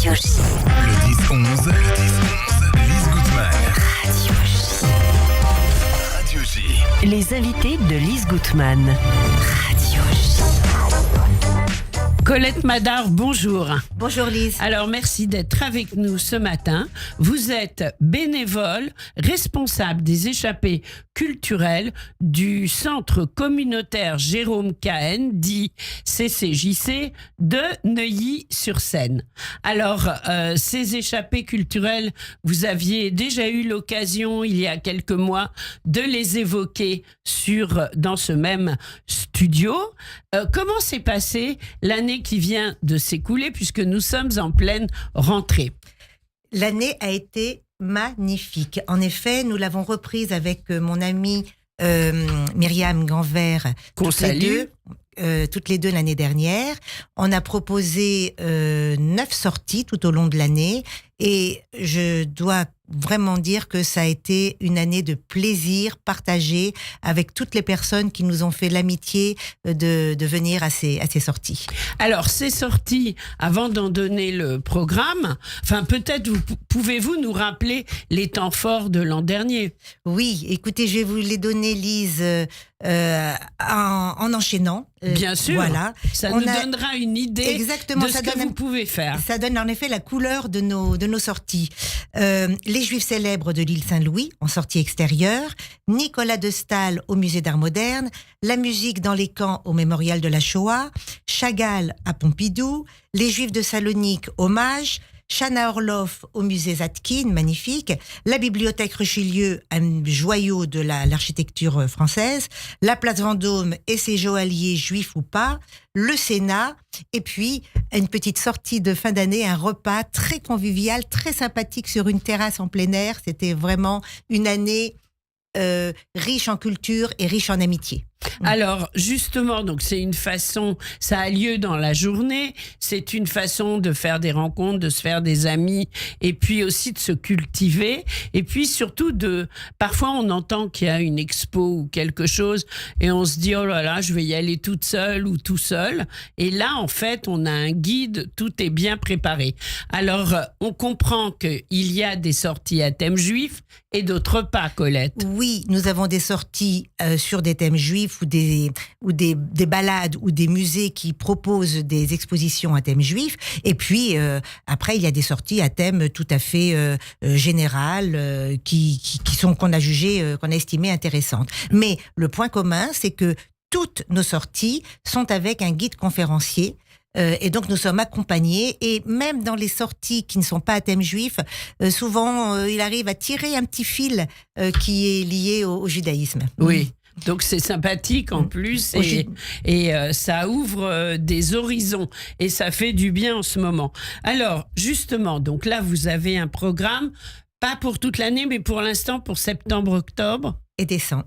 Radio J. Le 10-11, Lise Gutmann. Radio J. Radio J. Les invités de Lise Gutmann. Radio J. Colette Madar, bonjour. Bonjour Lise. Alors merci d'être avec nous ce matin. Vous êtes bénévole, responsable des échappées culturelles du centre communautaire Jérôme Cahen, dit CCJC, de Neuilly-sur-Seine. Alors, ces échappées culturelles, vous aviez déjà eu l'occasion, il y a quelques mois, de les évoquer dans ce même studio. Comment s'est passée l'année qui vient de s'écouler, puisque nous sommes en pleine rentrée? L'année a été magnifique. En effet, nous l'avons reprise avec mon amie Myriam Ganvert, toutes les deux l'année dernière. On a proposé 9 sorties tout au long de l'année et je dois vraiment dire que ça a été une année de plaisir partagé avec toutes les personnes qui nous ont fait l'amitié de venir à ces sorties. Alors, ces sorties, avant d'en donner le programme, peut-être pouvez-vous nous rappeler les temps forts de l'an dernier? Oui, écoutez, je vais vous les donner, Lise, en enchaînant. Bien sûr, voilà. Ça nous donnera une idée de ce que vous pouvez faire. Ça donne en effet la couleur de nos sorties. Les Juifs célèbres de l'île Saint-Louis en sortie extérieure, Nicolas de Staël au musée d'art moderne, la musique dans les camps au mémorial de la Shoah, Chagall à Pompidou, les Juifs de Salonique, hommage, Chana Orloff au musée Zadkine, magnifique, la bibliothèque Richelieu, un joyau de l'architecture française, la place Vendôme et ses joailliers juifs ou pas, le Sénat, et puis une petite sortie de fin d'année, un repas très convivial, très sympathique sur une terrasse en plein air. C'était vraiment une année riche en culture et riche en amitié. Alors, justement, donc c'est une façon, ça a lieu dans la journée, c'est une façon de faire des rencontres, de se faire des amis, et puis aussi de se cultiver, et puis surtout parfois on entend qu'il y a une expo ou quelque chose, et on se dit, oh là là, je vais y aller toute seule ou tout seul, et là, en fait, on a un guide, tout est bien préparé. Alors, on comprend qu'il y a des sorties à thème juif, et d'autres pas, Colette. Oui, nous avons des sorties sur des thèmes juifs, ou des balades ou des musées qui proposent des expositions à thème juif. Et puis, après, il y a des sorties à thème tout à fait général qu'on a estimé intéressantes. Mais le point commun, c'est que toutes nos sorties sont avec un guide conférencier. Et donc nous sommes accompagnés, et même dans les sorties qui ne sont pas à thème juif, souvent il arrive à tirer un petit fil qui est lié au judaïsme. Oui. Donc c'est sympathique en plus, et ça ouvre des horizons, et ça fait du bien en ce moment. Alors justement, donc là vous avez un programme, pas pour toute l'année, mais pour l'instant pour septembre-octobre. Et décembre.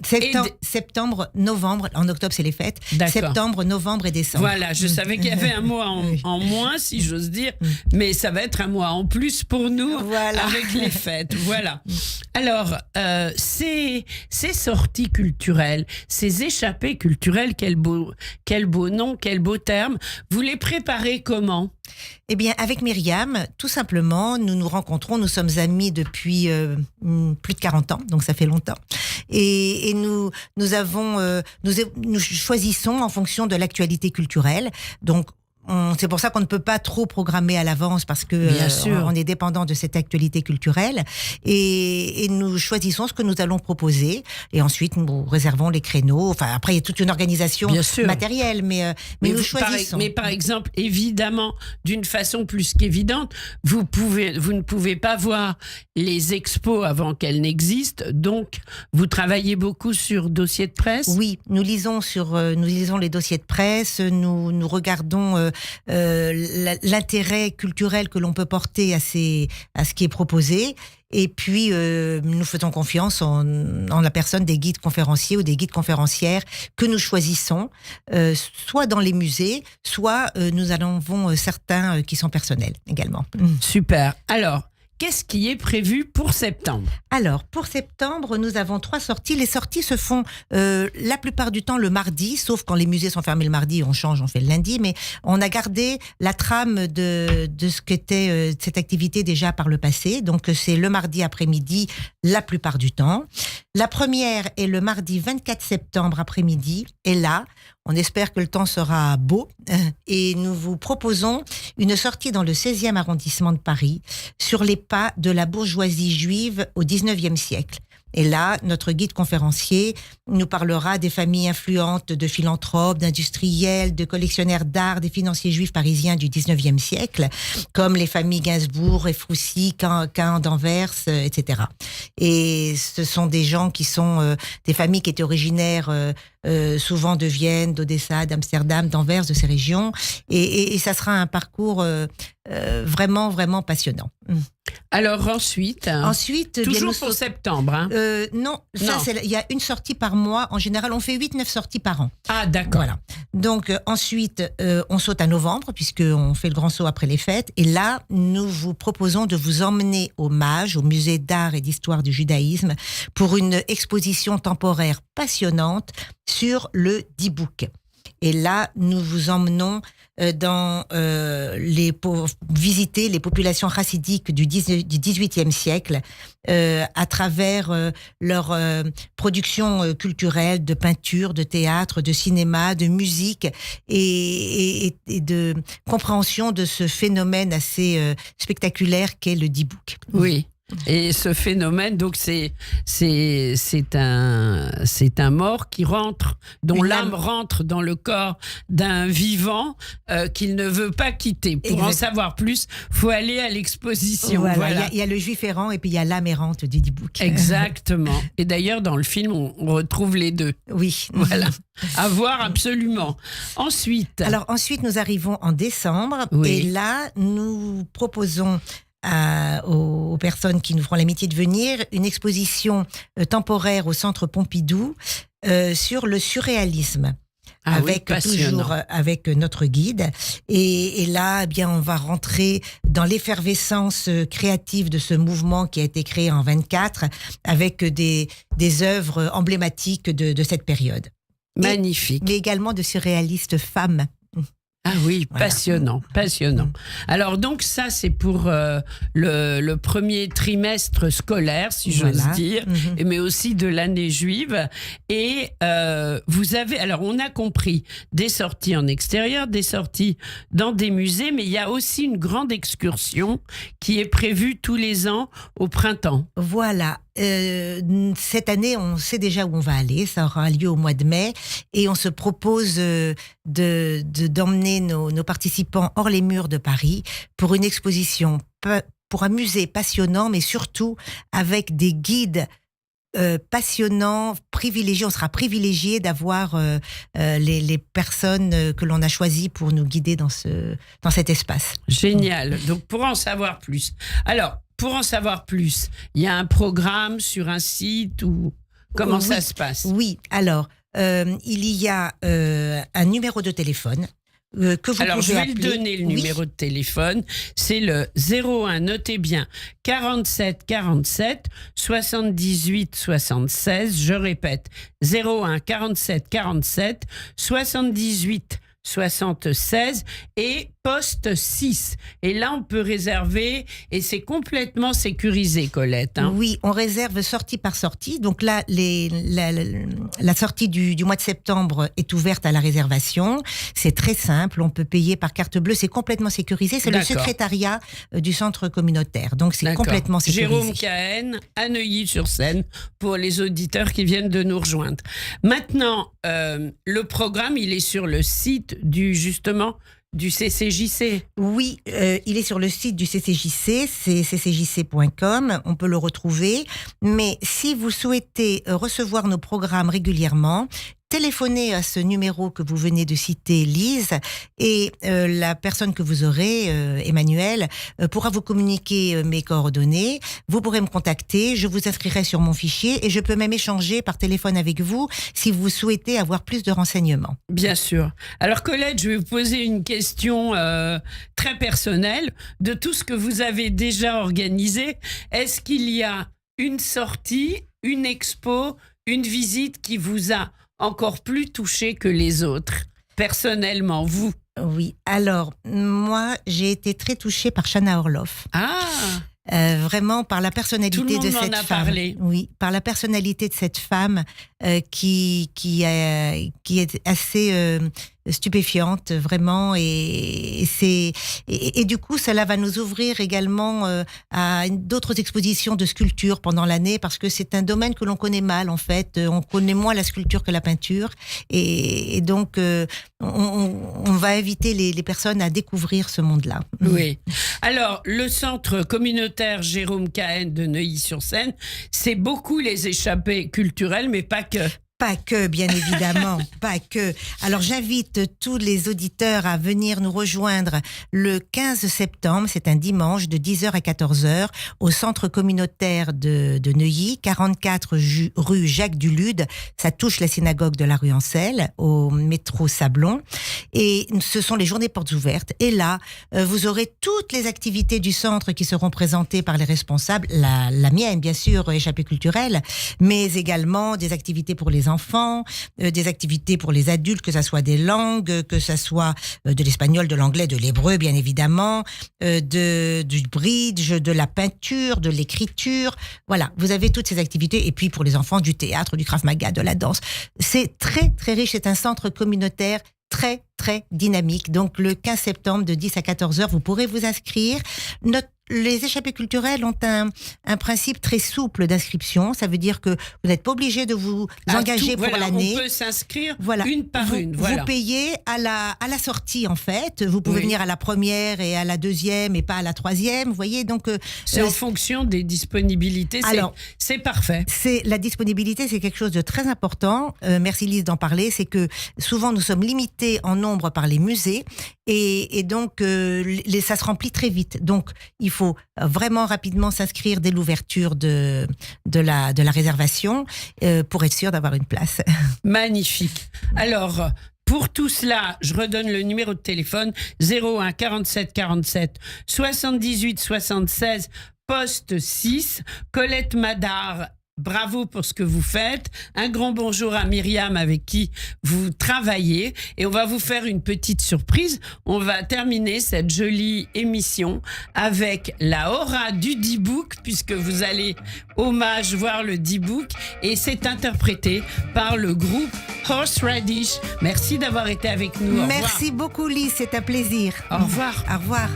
Septembre, novembre. En octobre, c'est les fêtes. D'accord. Septembre, novembre et décembre. Voilà, je savais qu'il y avait un mois en moins, si j'ose dire, mais ça va être un mois en plus pour nous, voilà, avec les fêtes. Voilà. Alors, ces sorties culturelles, ces échappées culturelles, quel beau nom, quel beau terme, vous les préparez comment ? Eh bien, avec Myriam, tout simplement, nous nous rencontrons, nous sommes amis depuis plus de 40 ans, donc ça fait longtemps. Et nous choisissons en fonction de l'actualité culturelle. Donc, c'est pour ça qu'on ne peut pas trop programmer à l'avance, parce que on est dépendant de cette actualité culturelle, et nous choisissons ce que nous allons proposer, et ensuite nous réservons les créneaux. Enfin, après il y a toute une organisation matérielle, mais nous choisissons. Mais par exemple, évidemment, d'une façon plus qu'évidente, vous ne pouvez pas voir les expos avant qu'elles n'existent, donc vous travaillez beaucoup sur dossiers de presse. Oui, nous lisons les dossiers de presse, nous regardons l'intérêt culturel que l'on peut porter à ce qui est proposé. Et puis, nous faisons confiance en la personne des guides conférenciers ou des guides conférencières que nous choisissons, soit dans les musées, soit nous en avons certains qui sont personnels également. Super. Alors, qu'est-ce qui est prévu pour septembre? Alors, pour septembre, nous avons 3 sorties. Les sorties se font la plupart du temps le mardi, sauf quand les musées sont fermés le mardi, on change, on fait le lundi. Mais on a gardé la trame de ce qu'était cette activité déjà par le passé. Donc, c'est le mardi après-midi la plupart du temps. La première est le mardi 24 septembre après-midi. Et là, on espère que le temps sera beau. Et nous vous proposons une sortie dans le 16e arrondissement de Paris, sur les pas de la bourgeoisie juive au 19e siècle. Et là, notre guide conférencier nous parlera des familles influentes de philanthropes, d'industriels, de collectionneurs d'art, des financiers juifs parisiens du 19e siècle, comme les familles Gainsbourg, Roussy, Cain d'Anvers, etc. Et ce sont des gens qui sont des familles qui étaient originaires souvent de Vienne, d'Odessa, d'Amsterdam, d'Anvers, de ces régions. Et ça sera un parcours vraiment, vraiment passionnant. Alors ensuite, toujours pour septembre. Hein. Non, il y a une sortie par mois. En général, on fait 8-9 sorties par an. Ah, d'accord. Voilà. Donc ensuite, on saute à novembre, puisqu'on fait le grand saut après les fêtes. Et là, nous vous proposons de vous emmener au MAJ, au Musée d'art et d'histoire du judaïsme, pour une exposition temporaire passionnante sur le Dibouk. Et là, nous vous emmenons visiter les populations chassidiques du 18e siècle à travers leur production culturelle de peinture, de théâtre, de cinéma, de musique et de compréhension de ce phénomène assez spectaculaire qu'est le Dibouk. Oui. Et ce phénomène, donc c'est un mort qui rentre, dont l'âme rentre dans le corps d'un vivant qu'il ne veut pas quitter. Pour en savoir plus, faut aller à l'exposition. Voilà. Il y a le juif errant et puis il y a l'âme errante du Dibouk. Exactement. Et d'ailleurs, dans le film, on retrouve les deux. Oui. Voilà. À voir absolument. Ensuite, nous arrivons en décembre. Oui. Et là, nous proposons aux personnes qui nous feront l'amitié de venir, une exposition temporaire au Centre Pompidou sur le surréalisme. Toujours avec notre guide. Et là, eh bien, on va rentrer dans l'effervescence créative de ce mouvement qui a été créé en 24, avec des œuvres emblématiques de cette période. Magnifique. Mais également de surréalistes femmes. Ah oui, passionnant. Alors donc ça, c'est pour le premier trimestre scolaire, si j'ose dire, mais aussi de l'année juive. Et vous avez, alors on a compris, des sorties en extérieur, des sorties dans des musées, mais il y a aussi une grande excursion qui est prévue tous les ans au printemps. Voilà. Cette année, on sait déjà où on va aller. Ça aura lieu au mois de mai et on se propose d'emmener nos participants hors les murs de Paris pour une exposition, pour un musée passionnant, mais surtout avec des guides passionnants, privilégiés. On sera privilégiés d'avoir les personnes que l'on a choisies pour nous guider dans cet espace. Génial. Donc pour en savoir plus. Alors, pour en savoir plus, il y a un programme sur un site ou comment ça se passe? Oui, alors, il y a un numéro de téléphone que vous alors, pouvez je vais le donner, le numéro de téléphone. C'est le 01, notez bien, 47 47 78 76. Je répète, 01 47 47 78 76 et poste 6. Et là, on peut réserver et c'est complètement sécurisé, Colette. Hein. Oui, on réserve sortie par sortie. Donc là, la sortie du mois de septembre est ouverte à la réservation. C'est très simple. On peut payer par carte bleue. C'est complètement sécurisé. C'est le secrétariat du centre communautaire. Donc c'est complètement sécurisé. Jérôme Cahen, à Neuilly-sur-Seine, pour les auditeurs qui viennent de nous rejoindre. Maintenant, le programme, il est sur le site du CCJC. Oui, il est sur le site du CCJC, c'est ccjc.com, on peut le retrouver. Mais si vous souhaitez recevoir nos programmes régulièrement, téléphonez à ce numéro que vous venez de citer, Lise, et la personne que vous aurez, Emmanuel, pourra vous communiquer mes coordonnées. Vous pourrez me contacter, je vous inscrirai sur mon fichier et je peux même échanger par téléphone avec vous si vous souhaitez avoir plus de renseignements. Bien sûr. Alors Colette, je vais vous poser une question très personnelle. De tout ce que vous avez déjà organisé, est-ce qu'il y a une sortie, une expo, une visite qui vous a encore plus touché que les autres, personnellement, vous? Oui, alors moi j'ai été très touchée par Chana Orloff. Ah, Vraiment par la personnalité tout le monde de m'en cette a femme. parlé. Oui, par la personnalité de cette femme qui est assez stupéfiante vraiment et du coup cela va nous ouvrir également à d'autres expositions de sculpture pendant l'année parce que c'est un domaine que l'on connaît mal en fait. On connaît moins la sculpture que la peinture et donc on va inviter les personnes à découvrir ce monde-là. Oui. Alors, le centre communautaire Jérôme Cahen de Neuilly-sur-Seine, c'est beaucoup les échappées culturelles, mais pas que. Pas que, bien évidemment, pas que. Alors j'invite tous les auditeurs à venir nous rejoindre le 15 septembre, c'est un dimanche, de 10h à 14h, au centre communautaire de Neuilly, 44 rue Jacques Dulude. Ça touche la synagogue de la rue Ancel, au métro Sablon. Et ce sont les journées portes ouvertes. Et là, vous aurez toutes les activités du centre qui seront présentées par les responsables. La mienne, bien sûr, échappée culturelle, mais également des activités pour les enfants, des activités pour les adultes, que ça soit des langues, que ça soit de l'espagnol, de l'anglais, de l'hébreu, bien évidemment, du bridge, de la peinture, de l'écriture. Voilà, vous avez toutes ces activités. Et puis pour les enfants, du théâtre, du Krav Maga, de la danse. C'est très, très riche. C'est un centre communautaire très, très dynamique. Donc, le 15 septembre, de 10 à 14h, vous pourrez vous inscrire. Les échappées culturelles ont un principe très souple d'inscription. Ça veut dire que vous n'êtes pas obligé de vous engager pour l'année. On peut s'inscrire voilà. une par une. Voilà. Vous payez à la sortie, en fait. Vous pouvez venir à la première et à la deuxième et pas à la troisième. Vous voyez, donc... c'est en fonction des disponibilités. C'est parfait. La disponibilité, c'est quelque chose de très important. Merci Lise d'en parler. C'est que souvent, nous sommes limités en nombre par les musées. Et donc, ça se remplit très vite. Donc, il faut vraiment rapidement s'inscrire dès l'ouverture de la réservation pour être sûr d'avoir une place. Magnifique. Alors, pour tout cela, je redonne le numéro de téléphone 01 47 47 78 76 poste 6. Colette Madar, bravo pour ce que vous faites. Un grand bonjour à Myriam avec qui vous travaillez. Et on va vous faire une petite surprise. On va terminer cette jolie émission avec la aura du D-Book, puisque vous allez hommage voir le D-Book. Et c'est interprété par le groupe Horseradish. Merci d'avoir été avec nous. Au Merci revoir. beaucoup Lise, c'est un plaisir. Au revoir. Au revoir.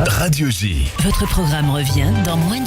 Radio J. Votre programme revient dans moins de